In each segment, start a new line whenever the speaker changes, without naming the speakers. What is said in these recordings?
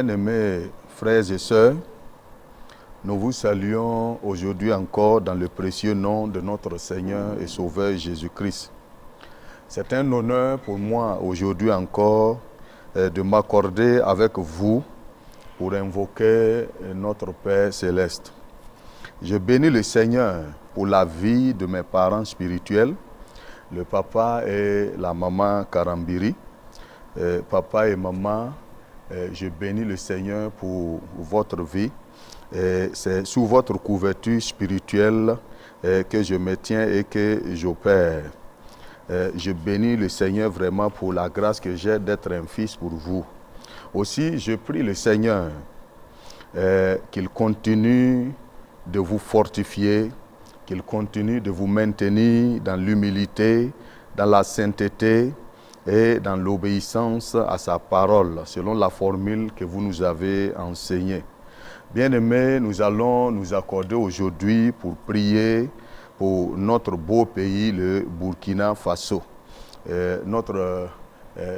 Bien-aimés frères et sœurs, nous vous saluons aujourd'hui encore dans le précieux nom de notre Seigneur et Sauveur Jésus-Christ. C'est un honneur pour moi aujourd'hui encore de m'accorder avec vous pour invoquer notre Père Céleste. Je bénis le Seigneur pour la vie de mes parents spirituels, le papa et la maman Karambiri. Papa et maman, je bénis le Seigneur pour votre vie. C'est sous votre couverture spirituelle que je me tiens et que j'opère. Je bénis le Seigneur vraiment pour la grâce que j'ai d'être un fils pour vous. Aussi, je prie le Seigneur qu'il continue de vous fortifier, qu'il continue de vous maintenir dans l'humilité, dans la sainteté et dans l'obéissance à sa parole, selon la formule que vous nous avez enseignée. Bien-aimés, nous allons nous accorder aujourd'hui pour prier pour notre beau pays, le Burkina Faso. Notre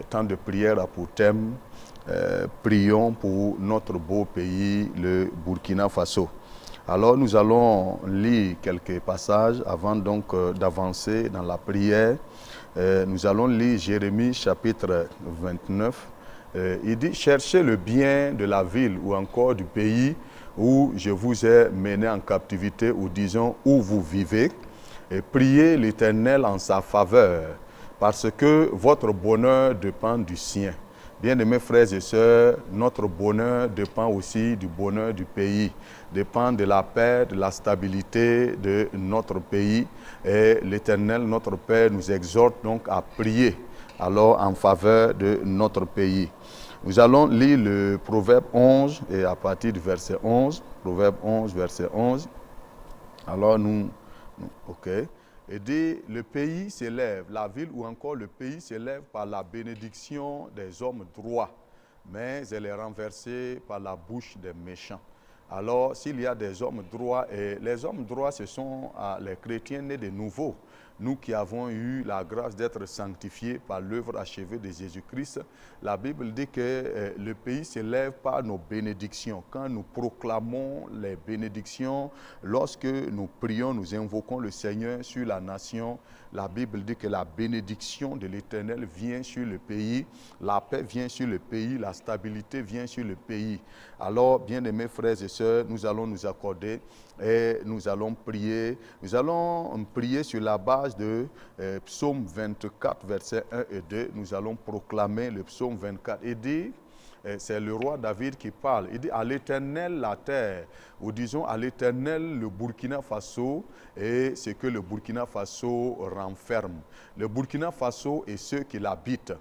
temps de prière a pour thème prions pour notre beau pays, le Burkina Faso. Alors nous allons lire quelques passages avant donc d'avancer dans la prière. Nous allons lire Jérémie chapitre 29. Il dit « Cherchez le bien de la ville ou encore du pays où je vous ai mené en captivité ou disons où vous vivez et priez l'Éternel en sa faveur parce que votre bonheur dépend du sien. » Bien-aimés frères et sœurs, notre bonheur dépend aussi du bonheur du pays, dépend de la paix, de la stabilité de notre pays. Et l'Éternel, notre Père, nous exhorte donc à prier alors en faveur de notre pays. Nous allons lire le Proverbe 11 et à partir du verset 11, Proverbe 11, verset 11. Alors ok. Et dit, le pays s'élève, la ville ou encore le pays s'élève par la bénédiction des hommes droits, mais elle est renversée par la bouche des méchants. Alors, s'il y a des hommes droits, et les hommes droits, ce sont les chrétiens nés de nouveau, nous qui avons eu la grâce d'être sanctifiés par l'œuvre achevée de Jésus-Christ, la Bible dit que le pays s'élève par nos bénédictions. Quand nous proclamons les bénédictions, lorsque nous prions, nous invoquons le Seigneur sur la nation, la Bible dit que la bénédiction de l'Éternel vient sur le pays, la paix vient sur le pays, la stabilité vient sur le pays. Alors, bien-aimés frères et sœurs, nous allons nous accorder et nous allons prier. Nous allons prier sur la base de Psaume 24, versets 1 et 2. Nous allons proclamer le Psaume 24 et dire, c'est le roi David qui parle, il dit à l'Éternel la terre, ou disons à l'Éternel le Burkina Faso et ce que le Burkina Faso renferme. Le Burkina Faso et ceux qui l'habitent.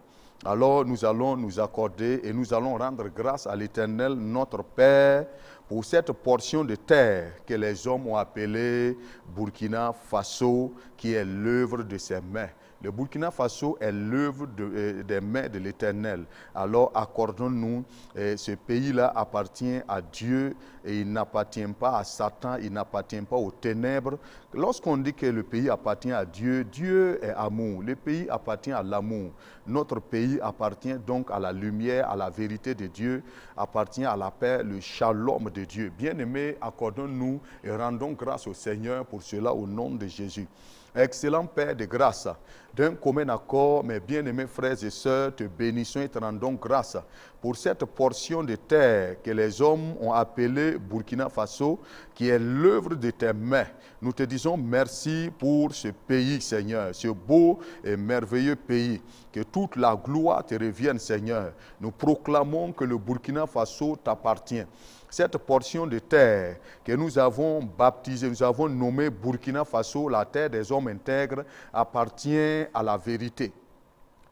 Alors nous allons nous accorder et nous allons rendre grâce à l'Éternel notre Père pour cette portion de terre que les hommes ont appelée Burkina Faso, qui est l'œuvre de ses mains. Le Burkina Faso est l'œuvre des mains de l'Éternel. Alors accordons-nous, ce pays-là appartient à Dieu et il n'appartient pas à Satan, il n'appartient pas aux ténèbres. Lorsqu'on dit que le pays appartient à Dieu, Dieu est amour, le pays appartient à l'amour. Notre pays appartient donc à la lumière, à la vérité de Dieu, appartient à la paix, le shalom de Dieu. Bien-aimés, accordons-nous et rendons grâce au Seigneur pour cela au nom de Jésus. Excellent Père de grâce, d'un commun accord, mes bien-aimés frères et sœurs, te bénissons et te rendons grâce pour cette portion de terre que les hommes ont appelée Burkina Faso, qui est l'œuvre de tes mains. Nous te disons merci pour ce pays, Seigneur, ce beau et merveilleux pays. Que toute la gloire te revienne, Seigneur. Nous proclamons que le Burkina Faso t'appartient. Cette portion de terre que nous avons baptisée, nous avons nommée Burkina Faso, la terre des hommes intègres, appartient à la vérité,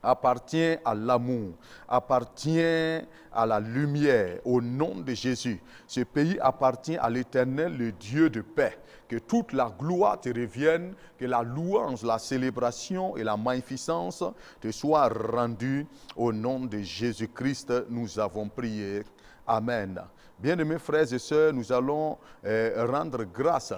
appartient à l'amour, appartient à la lumière, au nom de Jésus. Ce pays appartient à l'Éternel, le Dieu de paix. Que toute la gloire te revienne, que la louange, la célébration et la magnificence te soient rendues. Au nom de Jésus-Christ, nous avons prié. Amen. Bien-aimés frères et sœurs, nous allons rendre grâce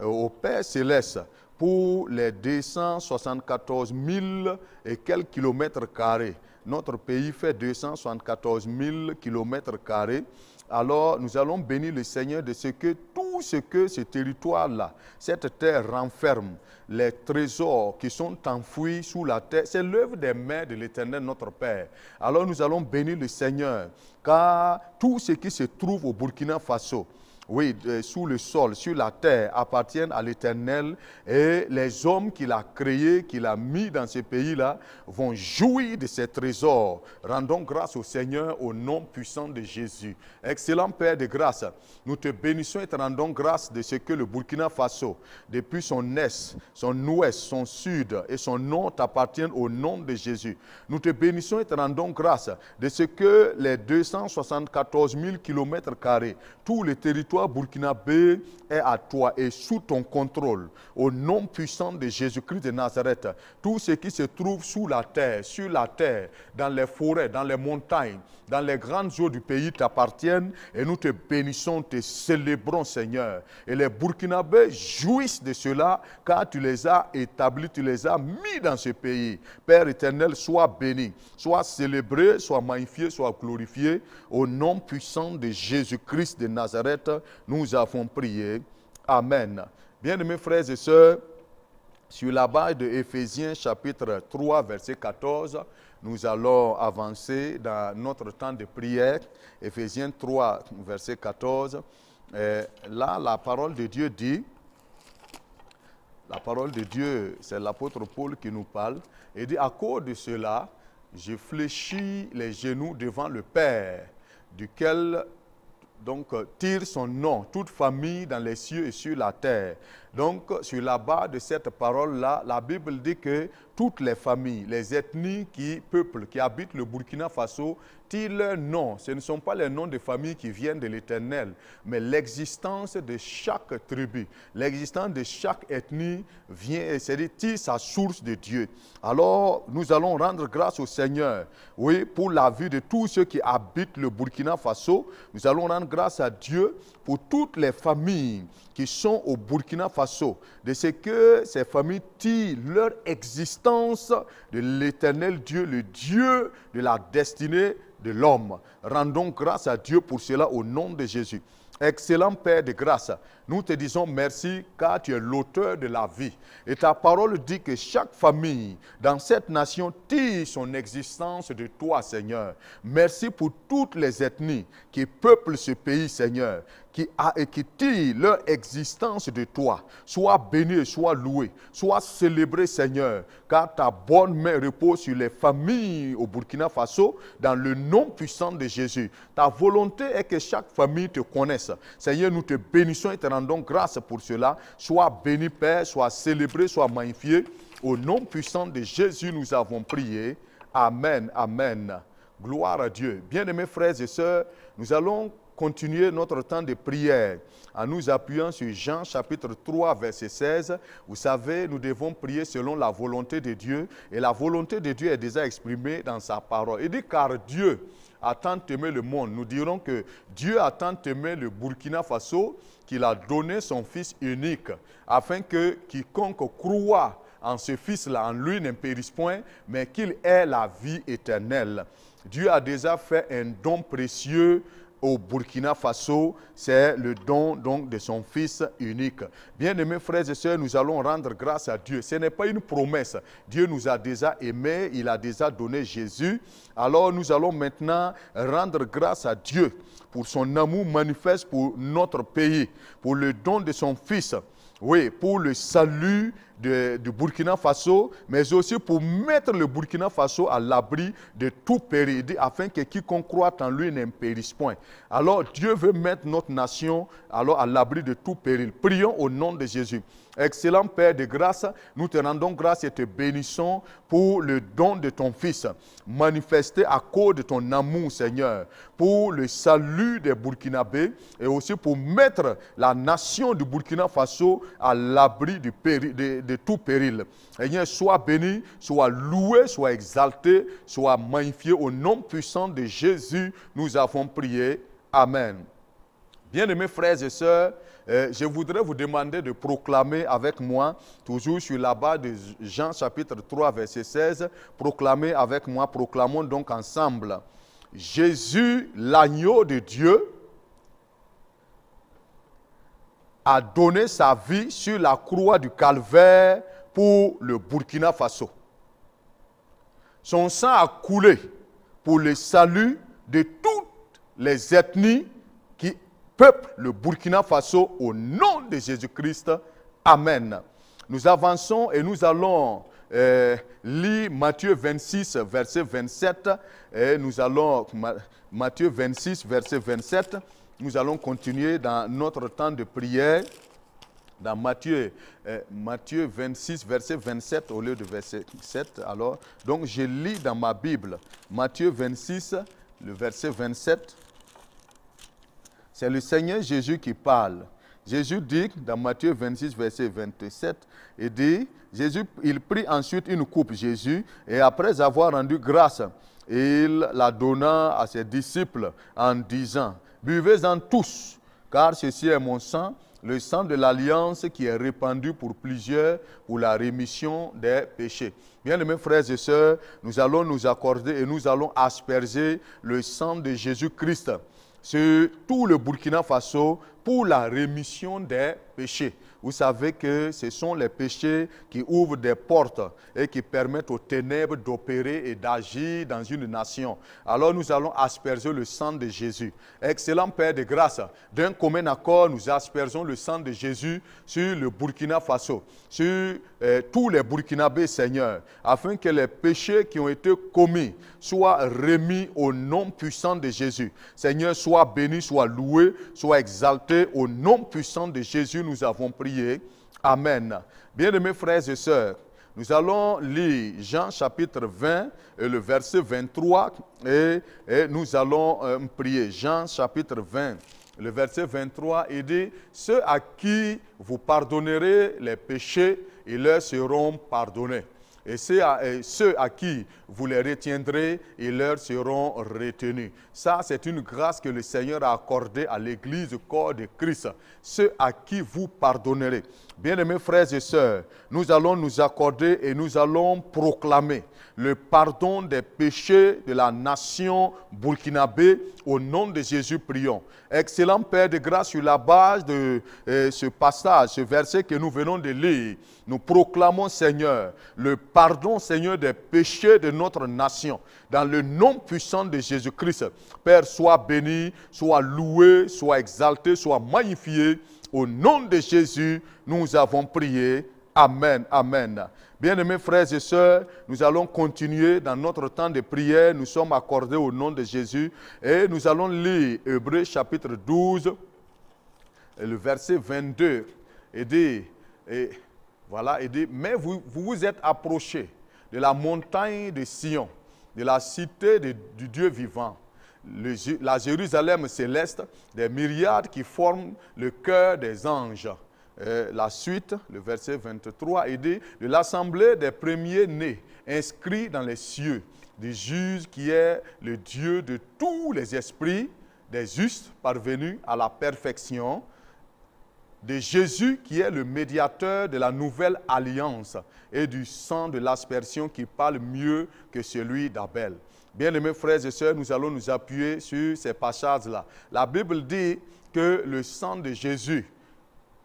au Père Céleste pour les 274 000 et quelques kilomètres carrés Notre pays fait 274 000 km². Alors, nous allons bénir le Seigneur de ce que tout ce que ce territoire-là, cette terre renferme, les trésors qui sont enfouis sous la terre, c'est l'œuvre des mains de l'Éternel, notre Père. Alors, nous allons bénir le Seigneur, car tout ce qui se trouve au Burkina Faso, oui, sous le sol, sur la terre, appartiennent à l'Éternel, et les hommes qu'il a créés, qu'il a mis dans ce pays-là, vont jouir de ces trésors. Rendons grâce au Seigneur au nom puissant de Jésus. Excellent Père de grâce, nous te bénissons et te rendons grâce de ce que le Burkina Faso, depuis son est, son ouest, son sud et son nord t'appartiennent au nom de Jésus. Nous te bénissons et te rendons grâce de ce que les 274 000 km², tout le territoire burkinabé est à toi et sous ton contrôle. Au nom puissant de Jésus-Christ de Nazareth, tout ce qui se trouve sous la terre, sur la terre, dans les forêts, dans les montagnes, dans les grandes eaux du pays t'appartiennent et nous te bénissons, te célébrons Seigneur. Et les Burkinabés jouissent de cela car tu les as établis, tu les as mis dans ce pays. Père éternel, sois béni, sois célébré, sois magnifié, sois glorifié. Au nom puissant de Jésus-Christ de Nazareth, nous avons prié. Amen. Bien-aimés frères et sœurs, sur la base de Éphésiens chapitre 3, verset 14, nous allons avancer dans notre temps de prière. Éphésiens 3, verset 14. Là, la parole de Dieu dit, la parole de Dieu, c'est l'apôtre Paul qui nous parle, et dit, à cause de cela, je fléchis les genoux devant le Père, duquel donc tire son nom, toute famille dans les cieux et sur la terre. Donc, sur la base de cette parole-là, la Bible dit que toutes les familles, les ethnies qui peuplent, qui habitent le Burkina Faso, tirent leur nom. Ce ne sont pas les noms de familles qui viennent de l'Éternel, mais l'existence de chaque tribu, l'existence de chaque ethnie vient, c'est-à-dire tire sa source de Dieu. Alors, nous allons rendre grâce au Seigneur, oui, pour la vie de tous ceux qui habitent le Burkina Faso. Nous allons rendre grâce à Dieu pour toutes les familles qui sont au Burkina Faso, de ce que ces familles tirent leur existence de l'Éternel Dieu, le Dieu de la destinée de l'homme. Rendons grâce à Dieu pour cela au nom de Jésus. Excellent Père de grâce, nous te disons merci car tu es l'auteur de la vie. Et ta parole dit que chaque famille dans cette nation tire son existence de toi, Seigneur. Merci pour toutes les ethnies qui peuplent ce pays, Seigneur, qui tirent leur existence de toi. Sois béni, sois loué, sois célébré, Seigneur, car ta bonne main repose sur les familles au Burkina Faso dans le nom puissant de Jésus. Ta volonté est que chaque famille te connaisse. Seigneur, nous te bénissons et te rendons grâce pour cela. Sois béni, Père, sois célébré, sois magnifié. Au nom puissant de Jésus, nous avons prié. Amen, amen. Gloire à Dieu. Bien-aimés frères et sœurs, nous allons continuer notre temps de prière en nous appuyant sur Jean chapitre 3 verset 16. Vous savez, nous devons prier selon la volonté de Dieu et la volonté de Dieu est déjà exprimée dans sa parole. Il dit car Dieu a tant aimé le monde. Nous dirons que Dieu a tant aimé le Burkina Faso qu'il a donné son Fils unique afin que quiconque croit en ce Fils-là, en lui ne périsse point, mais qu'il ait la vie éternelle. Dieu a déjà fait un don précieux au Burkina Faso, c'est le don donc de son Fils unique. Bien-aimés frères et sœurs, nous allons rendre grâce à Dieu. Ce n'est pas une promesse. Dieu nous a déjà aimés, il a déjà donné Jésus. Alors nous allons maintenant rendre grâce à Dieu pour son amour manifeste pour notre pays, pour le don de son Fils. Oui, pour le salut du Burkina Faso, mais aussi pour mettre le Burkina Faso à l'abri de tout péril, afin que quiconque croit en lui ne périsse point. Alors Dieu veut mettre notre nation alors à l'abri de tout péril. Prions au nom de Jésus. Excellent Père de grâce, nous te rendons grâce et te bénissons pour le don de ton Fils, manifesté à cause de ton amour, Seigneur, pour le salut des Burkinabés et aussi pour mettre la nation du Burkina Faso à l'abri de tout péril. Seigneur, sois béni, sois loué, sois exalté, sois magnifié. Au nom puissant de Jésus, nous avons prié. Amen. Bien-aimés frères et sœurs, je voudrais vous demander de proclamer avec moi, toujours sur la base de Jean chapitre 3, verset 16, proclamer avec moi, proclamons donc ensemble. Jésus, l'agneau de Dieu, a donné sa vie sur la croix du Calvaire pour le Burkina Faso. Son sang a coulé pour le salut de toutes les ethnies qui peuplent le Burkina Faso au nom de Jésus-Christ. Amen. Nous avançons et nous allons lire Matthieu 26, verset 27. Et nous allons, Matthieu 26, verset 27. Nous allons continuer dans notre temps de prière. Dans Matthieu 26, verset 27 au lieu de verset 7. Alors, donc je lis dans ma Bible Matthieu 26, le verset 27. C'est le Seigneur Jésus qui parle. Jésus dit dans Matthieu 26, verset 27, il dit, il prit ensuite une coupe, Jésus, et après avoir rendu grâce, il la donna à ses disciples en disant, buvez-en tous, car ceci est mon sang, le sang de l'alliance qui est répandu pour plusieurs pour la rémission des péchés. Bien-aimés frères et sœurs, nous allons nous accorder et nous allons asperger le sang de Jésus-Christ sur tout le Burkina Faso pour la rémission des péchés. Vous savez que ce sont les péchés qui ouvrent des portes et qui permettent aux ténèbres d'opérer et d'agir dans une nation. Alors nous allons asperger le sang de Jésus. Excellent Père de grâce, d'un commun accord, nous aspergeons le sang de Jésus sur le Burkina Faso, sur tous les Burkinabés, Seigneur, afin que les péchés qui ont été commis soient remis au nom puissant de Jésus. Seigneur, sois béni, sois loué, sois exalté. Au nom puissant de Jésus, nous avons prié. Amen. Bien-aimés frères et sœurs, nous allons lire Jean chapitre 20 et le verset 23 et nous allons prier. Jean chapitre 20, le verset 23, il dit, ceux à qui vous pardonnerez les péchés, ils leur seront pardonnés. Et ceux à qui vous les retiendrez, ils leur seront retenus. Ça, c'est une grâce que le Seigneur a accordée à l'Église, au corps de Christ. Ceux à qui vous pardonnerez. Bien-aimés frères et sœurs, nous allons nous accorder et nous allons proclamer le pardon des péchés de la nation burkinabé. Au nom de Jésus, prions. Excellent Père de grâce, sur la base de ce passage, ce verset que nous venons de lire, nous proclamons, Seigneur, le pardon, Seigneur, des péchés de notre nation. Dans le nom puissant de Jésus-Christ, Père, sois béni, sois loué, sois exalté, sois magnifié. Au nom de Jésus, nous avons prié. Amen, amen. Bien-aimés frères et sœurs, nous allons continuer dans notre temps de prière. Nous sommes accordés au nom de Jésus. Et nous allons lire Hébreux chapitre 12, et le verset 22. Il dit, mais vous vous êtes approchés de la montagne de Sion, de la cité du Dieu vivant, la Jérusalem céleste, des myriades qui forment le cœur des anges. La suite, le verset 23, il dit, de l'assemblée des premiers-nés, inscrits dans les cieux, du juge qui est le Dieu de tous les esprits, des justes parvenus à la perfection, de Jésus qui est le médiateur de la nouvelle alliance et du sang de l'aspersion qui parle mieux que celui d'Abel. Bien-aimés frères et sœurs, nous allons nous appuyer sur ces passages-là. La Bible dit que le sang de Jésus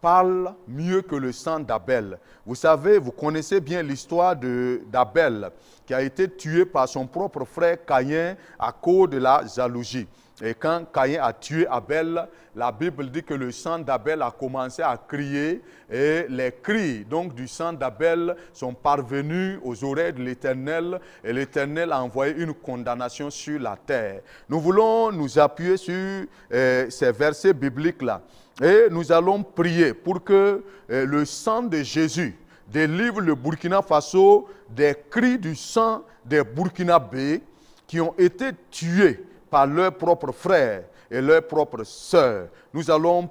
parle mieux que le sang d'Abel. Vous savez, vous connaissez bien l'histoire d'Abel qui a été tué par son propre frère Caïn à cause de la jalousie. Et quand Caïn a tué Abel, la Bible dit que le sang d'Abel a commencé à crier et les cris donc, du sang d'Abel sont parvenus aux oreilles de l'Éternel et l'Éternel a envoyé une condamnation sur la terre. Nous voulons nous appuyer sur ces versets bibliques-là et nous allons prier pour que le sang de Jésus délivre le Burkina Faso des cris du sang des Burkinabés qui ont été tués par leurs propres frères et leurs propres sœurs. Nous allons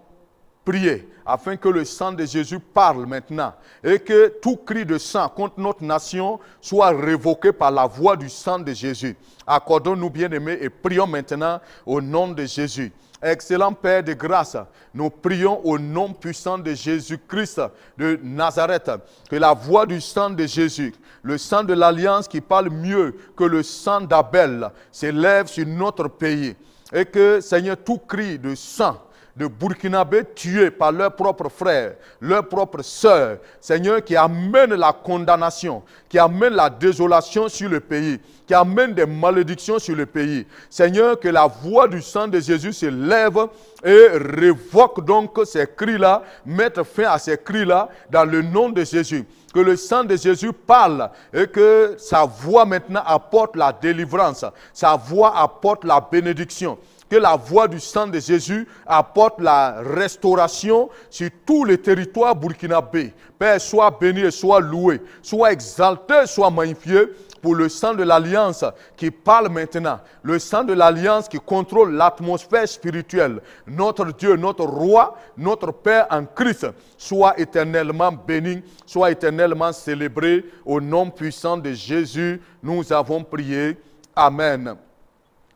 prier afin que le sang de Jésus parle maintenant et que tout cri de sang contre notre nation soit révoqué par la voix du sang de Jésus. Accordons-nous bien-aimés et prions maintenant au nom de Jésus. Excellent Père de grâce, nous prions au nom puissant de Jésus-Christ de Nazareth, que la voix du sang de Jésus, le sang de l'Alliance qui parle mieux que le sang d'Abel, s'élève sur notre pays. Et que, Seigneur, tout cri de sang, de Burkinabés tués par leurs propres frères, leurs propres sœurs, Seigneur, qui amène la condamnation, qui amène la désolation sur le pays, qui amène des malédictions sur le pays. Seigneur, que la voix du sang de Jésus se lève et révoque donc ces cris-là, mette fin à ces cris-là dans le nom de Jésus. Que le sang de Jésus parle et que sa voix maintenant apporte la délivrance, sa voix apporte la bénédiction. Que la voix du sang de Jésus apporte la restauration sur tous les territoires burkinabés. Père, sois béni et sois loué, sois exalté, sois magnifié pour le sang de l'Alliance qui parle maintenant. Le sang de l'Alliance qui contrôle l'atmosphère spirituelle. Notre Dieu, notre Roi, notre Père en Christ, soit éternellement béni, soit éternellement célébré. Au nom puissant de Jésus, nous avons prié. Amen.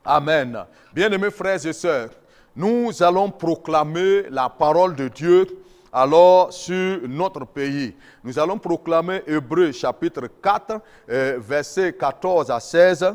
Amen. Bien-aimés frères et sœurs, nous allons proclamer la parole de Dieu alors sur notre pays. Nous allons proclamer Hébreux chapitre 4, versets 14 à 16.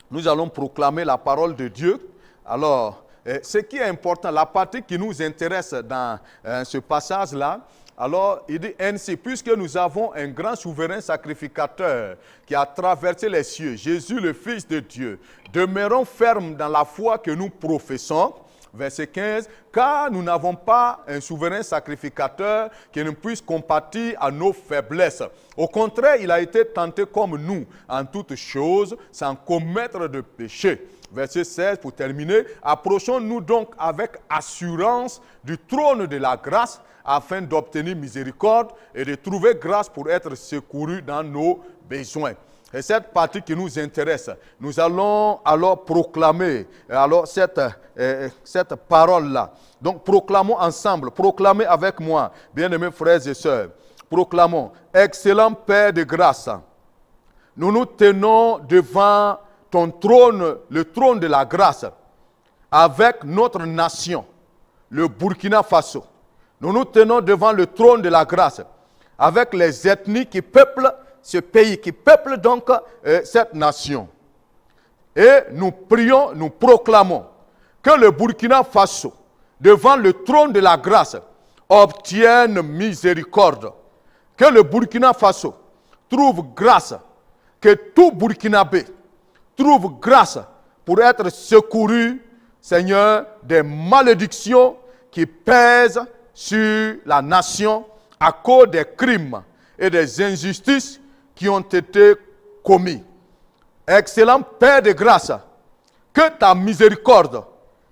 Nous allons proclamer la parole de Dieu. Alors, ce qui est important, la partie qui nous intéresse dans ce passage-là, alors, il dit ainsi, puisque nous avons un grand souverain sacrificateur qui a traversé les cieux, Jésus le Fils de Dieu, demeurons fermes dans la foi que nous professons. Verset 15, car nous n'avons pas un souverain sacrificateur qui ne puisse compatir à nos faiblesses. Au contraire, il a été tenté comme nous en toutes choses, sans commettre de péché. Verset 16, pour terminer, approchons-nous donc avec assurance du trône de la grâce, afin d'obtenir miséricorde et de trouver grâce pour être secourus dans nos besoins. Et cette partie qui nous intéresse, nous allons alors proclamer cette parole-là. Donc proclamons ensemble, proclamez avec moi, bien-aimés frères et sœurs. Proclamons, excellent Père de grâce, nous nous tenons devant ton trône, le trône de la grâce, avec notre nation, le Burkina Faso. Nous nous tenons devant le trône de la grâce avec les ethnies qui peuplent ce pays, qui peuplent donc cette nation. Et nous prions, nous proclamons que le Burkina Faso, devant le trône de la grâce, obtienne miséricorde. Que le Burkina Faso trouve grâce, que tout Burkinabé trouve grâce pour être secouru, Seigneur, des malédictions qui pèsent sur la nation à cause des crimes et des injustices qui ont été commis. Excellent Père de grâce, que ta miséricorde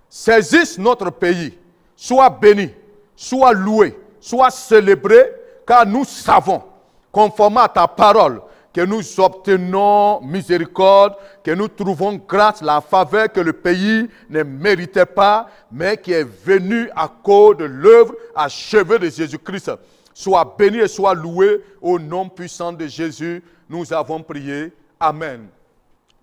saisisse notre pays, soit béni, soit loué, soit célébré, car nous savons, conformément à ta parole, que nous obtenons miséricorde, que nous trouvons grâce, la faveur que le pays ne méritait pas, mais qui est venue à cause de l'œuvre achevée de Jésus-Christ. Sois béni et sois loué au nom puissant de Jésus. Nous avons prié. Amen.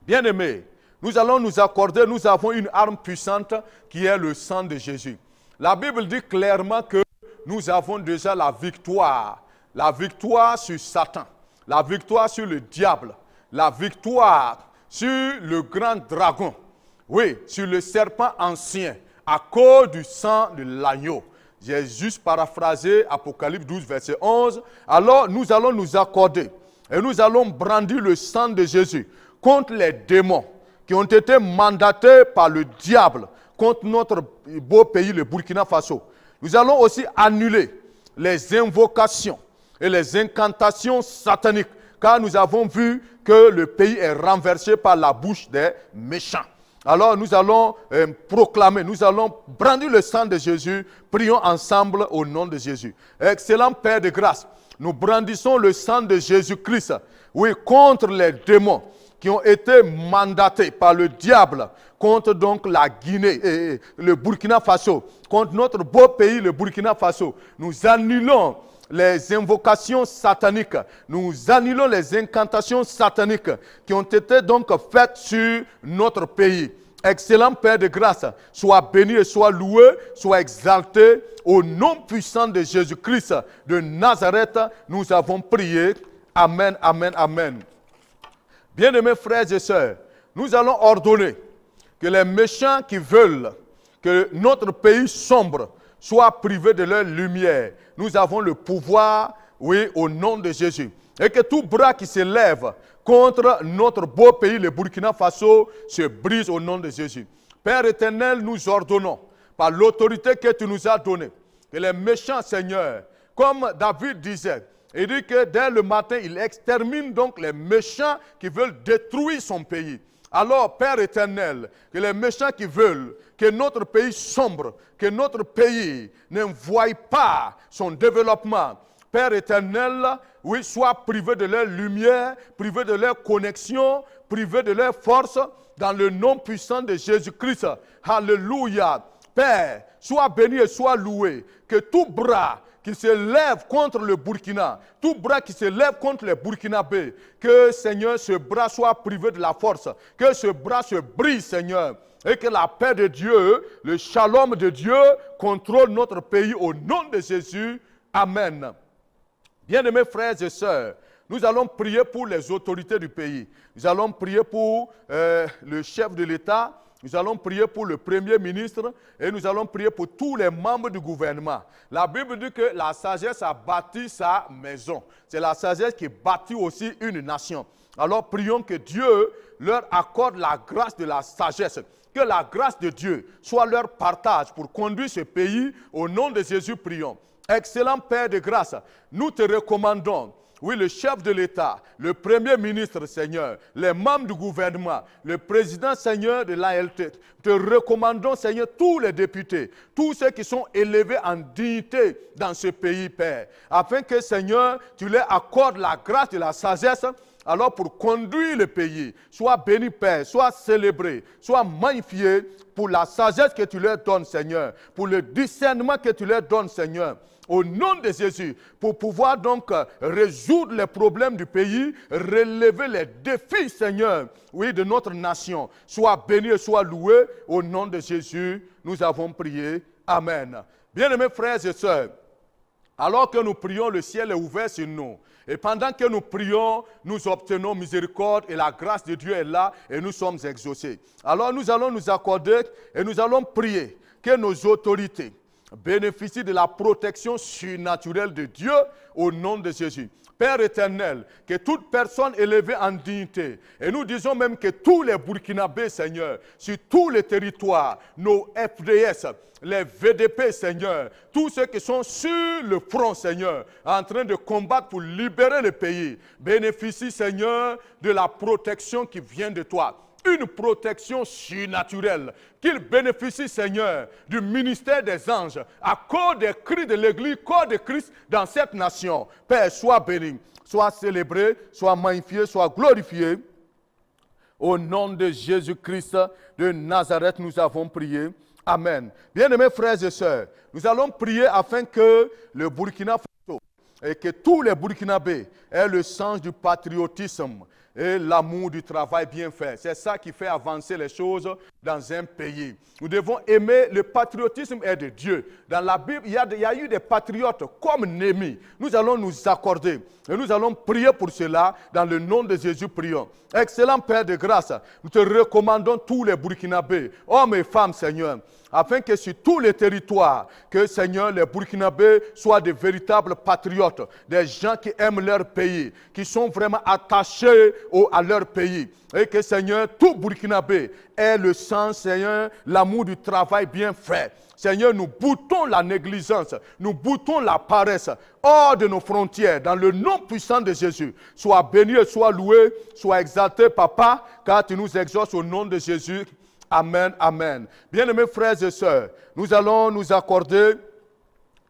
Bien-aimés, nous allons nous accorder, nous avons une arme puissante qui est le sang de Jésus. La Bible dit clairement que nous avons déjà la victoire sur Satan. La victoire sur le diable, la victoire sur le grand dragon, oui, sur le serpent ancien, à cause du sang de l'agneau. J'ai juste paraphrasé Apocalypse 12, verset 11. Alors nous allons nous accorder et nous allons brandir le sang de Jésus contre les démons qui ont été mandatés par le diable contre notre beau pays, le Burkina Faso. Nous allons aussi annuler les invocations et les incantations sataniques, car nous avons vu que le pays est renversé par la bouche des méchants. Alors nous allons proclamer, nous allons brandir le sang de Jésus, prions ensemble au nom de Jésus. Excellent Père de grâce, nous brandissons le sang de Jésus-Christ, oui, contre les démons qui ont été mandatés par le diable, contre donc la Guinée et le Burkina Faso, contre notre beau pays, le Burkina Faso. Nous annulons les invocations sataniques, nous annulons les incantations sataniques qui ont été donc faites sur notre pays. Excellent Père de grâce, sois béni et sois loué, sois exalté. Au nom puissant de Jésus-Christ de Nazareth, nous avons prié. Amen, amen, amen. Bien-aimés frères et sœurs, nous allons ordonner que les méchants qui veulent que notre pays sombre soient privés de leur lumière. Nous avons le pouvoir, oui, au nom de Jésus. Et que tout bras qui se lève contre notre beau pays, le Burkina Faso, se brise au nom de Jésus. Père éternel, nous ordonnons, par l'autorité que tu nous as donnée, que les méchants, Seigneur, comme David disait, il dit que dès le matin, il extermine donc les méchants qui veulent détruire son pays. Alors, Père éternel, que les méchants qui veulent que notre pays sombre, que notre pays ne voie pas son développement, Père éternel, oui, soient privés de leur lumière, privés de leur connexion, privés de leur force, dans le nom puissant de Jésus-Christ. Alléluia. Père, sois béni et sois loué. Que tout bras qui se lève contre le Burkina, tout bras qui se lève contre les Burkinabés, que, Seigneur, ce bras soit privé de la force, que ce bras se brise, Seigneur, et que la paix de Dieu, le shalom de Dieu, contrôle notre pays au nom de Jésus. Amen. Bien-aimés frères et sœurs, nous allons prier pour les autorités du pays. Nous allons prier pour le chef de l'État, nous allons prier pour le Premier ministre et nous allons prier pour tous les membres du gouvernement. La Bible dit que la sagesse a bâti sa maison. C'est la sagesse qui bâtit aussi une nation. Alors prions que Dieu leur accorde la grâce de la sagesse. Que la grâce de Dieu soit leur partage pour conduire ce pays. Au nom de Jésus, prions. Excellent Père de grâce, nous te recommandons, oui, le chef de l'État, le Premier ministre, Seigneur, les membres du gouvernement, le président, Seigneur, de l'ALT. Te recommandons, Seigneur, tous les députés, tous ceux qui sont élevés en dignité dans ce pays, Père, afin que, Seigneur, tu leur accordes la grâce de la sagesse, alors pour conduire le pays. Sois béni, Père, sois célébré, sois magnifié pour la sagesse que tu leur donnes, Seigneur, pour le discernement que tu leur donnes, Seigneur. Au nom de Jésus, pour pouvoir donc résoudre les problèmes du pays, relever les défis, Seigneur, oui, de notre nation. Sois béni et sois loué. Au nom de Jésus, nous avons prié. Amen. Bien-aimés frères et sœurs, alors que nous prions, le ciel est ouvert sur nous. Et pendant que nous prions, nous obtenons miséricorde et la grâce de Dieu est là et nous sommes exaucés. Alors nous allons nous accorder et nous allons prier que nos autorités bénéficient de la protection surnaturelle de Dieu au nom de Jésus. Père éternel, que toute personne élevée en dignité, et nous disons même que tous les Burkinabés, Seigneur, sur tous les territoires, nos FDS, les VDP, Seigneur, tous ceux qui sont sur le front, Seigneur, en train de combattre pour libérer le pays, bénéficient, Seigneur, de la protection qui vient de toi. Une protection surnaturelle, qu'ils bénéficient, Seigneur, du ministère des anges, à cause des cris de l'Église, corps de Christ dans cette nation. Père, sois béni, sois célébré, sois magnifié, sois glorifié. Au nom de Jésus-Christ de Nazareth, nous avons prié. Amen. Bien-aimés frères et sœurs, nous allons prier afin que le Burkina Faso et que tous les Burkinabés aient le sens du patriotisme et l'amour du travail bien fait. C'est ça qui fait avancer les choses dans un pays. Nous devons aimer, le patriotisme est de Dieu. Dans la Bible, il y a eu des patriotes comme Néhémie. Nous allons nous accorder et nous allons prier pour cela. Dans le nom de Jésus, prions. Excellent Père de grâce, nous te recommandons tous les Burkinabés, hommes et femmes, Seigneur, afin que sur tous les territoires, que, Seigneur, les Burkinabés soient de véritables patriotes, des gens qui aiment leur pays, qui sont vraiment attachés à leur pays. Et que, Seigneur, tout Burkinabé ait le sens, Seigneur, l'amour du travail bien fait. Seigneur, nous boutons la négligence, nous boutons la paresse hors de nos frontières, dans le nom puissant de Jésus. Sois béni et sois loué, sois exalté, Papa, car tu nous exauces au nom de Jésus. Amen, amen. Bien-aimés frères et sœurs, nous allons nous accorder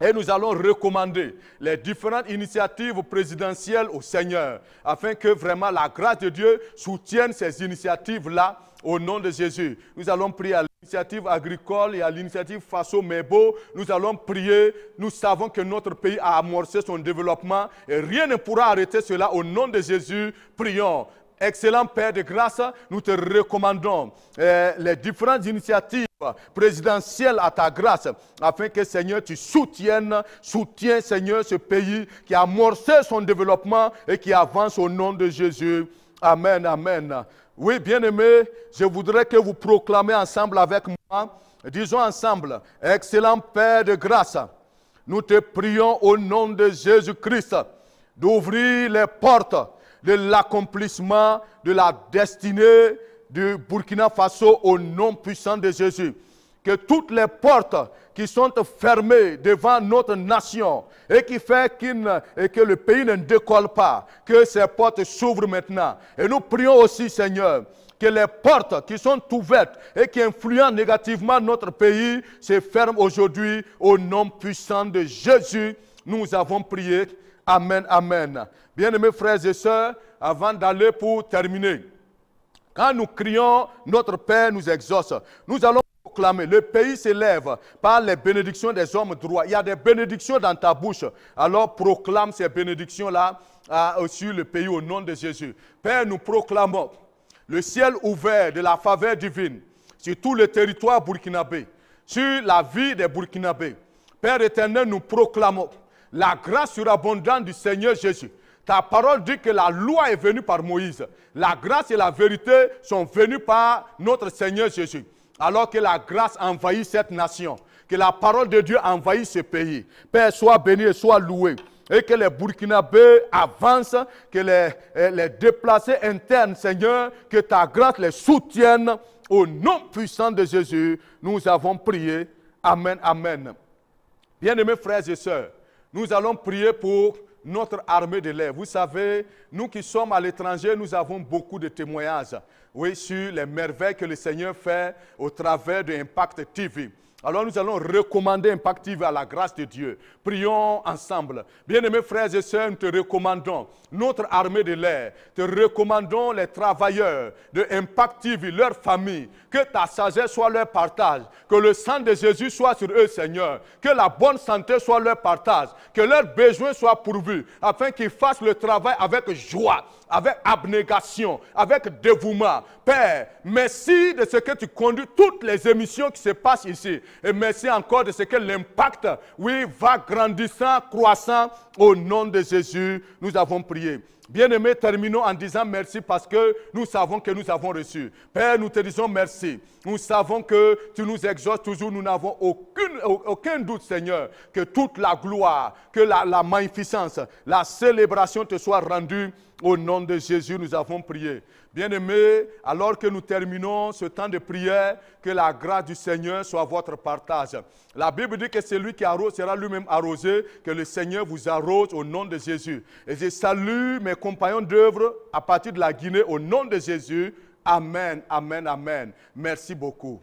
et nous allons recommander les différentes initiatives présidentielles au Seigneur, afin que vraiment la grâce de Dieu soutienne ces initiatives-là au nom de Jésus. Nous allons prier à l'initiative agricole et à l'initiative Faso-Mebo. Nous allons prier. Nous savons que notre pays a amorcé son développement et rien ne pourra arrêter cela au nom de Jésus. Prions. Excellent Père de grâce, nous te recommandons les différentes initiatives présidentielles à ta grâce, afin que, Seigneur, tu soutiens, Seigneur, ce pays qui a amorcé son développement et qui avance au nom de Jésus. Amen, amen. Oui, bien-aimés, je voudrais que vous proclamez ensemble avec moi, disons ensemble, excellent Père de grâce, nous te prions au nom de Jésus-Christ d'ouvrir les portes de l'accomplissement de la destinée du Burkina Faso au nom puissant de Jésus. Que toutes les portes qui sont fermées devant notre nation et qui fait que le pays ne décolle pas, que ces portes s'ouvrent maintenant. Et nous prions aussi, Seigneur, que les portes qui sont ouvertes et qui influencent négativement notre pays se ferment aujourd'hui au nom puissant de Jésus. Nous avons prié. Amen, amen. Bien-aimés frères et sœurs, avant d'aller pour terminer, quand nous crions, notre Père nous exauce, nous allons proclamer, le pays s'élève par les bénédictions des hommes droits. Il y a des bénédictions dans ta bouche, alors proclame ces bénédictions-là sur le pays au nom de Jésus. Père, nous proclamons le ciel ouvert de la faveur divine sur tout le territoire burkinabé, sur la vie des Burkinabés. Père éternel, nous proclamons la grâce surabondante du Seigneur Jésus. Ta parole dit que la loi est venue par Moïse. La grâce et la vérité sont venues par notre Seigneur Jésus. Alors que la grâce envahit cette nation, que la parole de Dieu envahit ce pays. Père, sois béni et sois loué. Et que les Burkinabés avancent, que les déplacés internes, Seigneur, que ta grâce les soutienne. Au nom puissant de Jésus, nous avons prié. Amen, amen. Bien-aimés frères et sœurs, nous allons prier pour notre armée de l'air. Vous savez, nous qui sommes à l'étranger, nous avons beaucoup de témoignages, oui, sur les merveilles que le Seigneur fait au travers de Impact TV. Alors nous allons recommander Impact TV à la grâce de Dieu. Prions ensemble. Bien-aimés frères et sœurs, nous te recommandons notre armée de l'air. Te recommandons les travailleurs de Impact TV, leurs familles. Que ta sagesse soit leur partage. Que le sang de Jésus soit sur eux, Seigneur. Que la bonne santé soit leur partage. Que leurs besoins soient pourvus. Afin qu'ils fassent le travail avec joie, avec abnégation, avec dévouement. Père, merci de ce que tu conduis toutes les émissions qui se passent ici. Et merci encore de ce que l'impact, oui, va grandissant, croissant. Au nom de Jésus, nous avons prié. Bien-aimés, terminons en disant merci parce que nous savons que nous avons reçu. Père, nous te disons merci. Nous savons que tu nous exauces toujours. Nous n'avons aucun doute, Seigneur, que toute la gloire, que la magnificence, la célébration te soit rendue. Au nom de Jésus, nous avons prié. Bien-aimés, alors que nous terminons ce temps de prière, que la grâce du Seigneur soit votre partage. La Bible dit que celui qui arrose sera lui-même arrosé, que le Seigneur vous arrose au nom de Jésus. Et je salue mes compagnons d'œuvre à partir de la Guinée au nom de Jésus. Amen, amen, amen. Merci beaucoup.